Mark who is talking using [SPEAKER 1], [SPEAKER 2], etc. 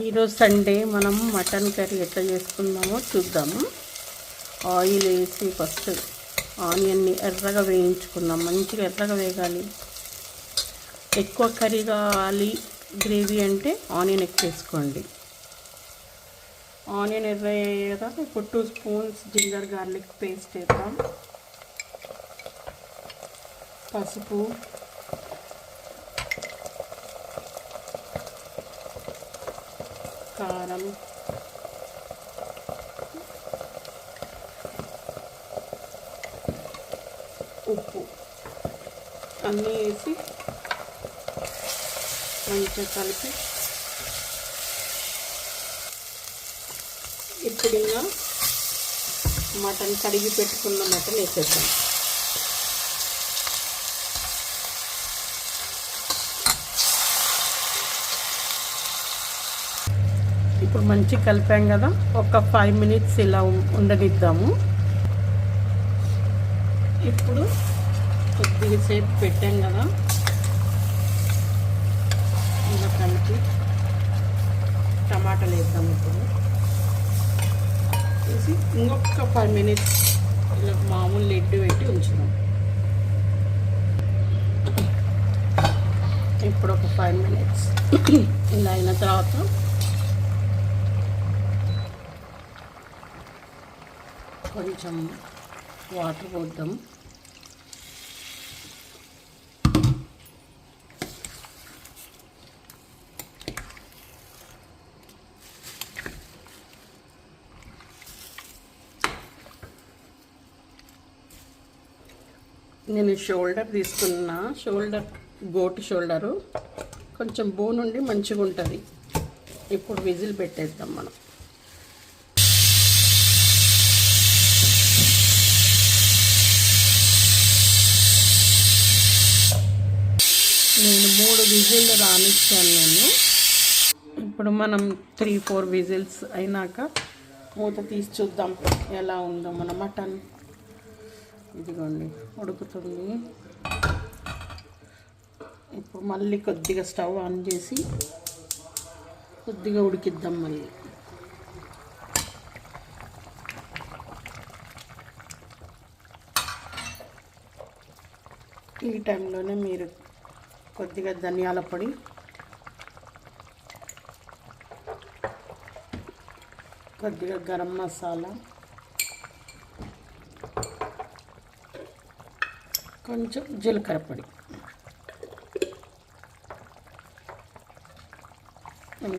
[SPEAKER 1] ఈరోజు సండే మనం mutton curry ఎట్లా చేసుకుందామో చూద్దాము. ఆయిల్ వేసి ఫస్ట్ ఆనియన్ని ఎర్రగా వేయించుకుందాం. మంచిగా ఎర్రగా వేగాలి. ఎక్కువ కర్రీ కావాలి గ్రేవీ అంటే ఆనియన్ ఎక్కువ వేసుకోండి. ఆనియన్ ఎర్ర కదా. ఇప్పుడు 2 స్పూన్స్ జింజర్ గార్లిక్ పేస్ట్ వేద్దాం. పసుపు, కారం, ఉప్పు అన్నీ వేసి మంచిగా కలిపి ఇప్పుడు ఇంకా మటన్ కడిగి పెట్టుకున్న మటన్ వేసేద్దాం. ఇప్పుడు మంచిగా కలిపాం కదా, ఒక 5 మినిట్స్ ఇలా ఉండనిద్దాము. ఇప్పుడు కొద్దిగా సేపు పెట్టాం కదా, ఇలా కలిపి టమాటాలు వేద్దాం. ఇప్పుడు వేసి ఇంకొక 5 మినిట్స్ ఇలా మామూలు లెడ్ పెట్టి ఉంచుదాం. ఇప్పుడు ఒక 5 మినిట్స్ ఇలా అయిన తర్వాత కొంచెం వాటర్ పోద్దాం. నేను షోల్డర్ తీసుకున్నా. గోటు షోల్డరు కొంచెం బోన్ ఉండి మంచిగా ఉంటుంది. ఇప్పుడు విజిల్ పెట్టేద్దాం మనం. నేను 3 విజిల్ రానిచ్చాను. ఇప్పుడు మనం 3-4 విజిల్స్ అయినాక మూత తీసి చూద్దాం ఎలా ఉందో మన మటన్. ఇదిగోండి ఉడుకుతుంది. ఇప్పుడు మళ్ళీ కొద్దిగా స్టవ్ ఆన్ చేసి కొద్దిగా ఉడికిద్దాం. మళ్ళీ ఈ టైంలోనే మీరు కొద్దిగా ధనియాల పొడి, కొద్దిగా గరం మసాలా, కొంచెం జీలకర్ర పొడి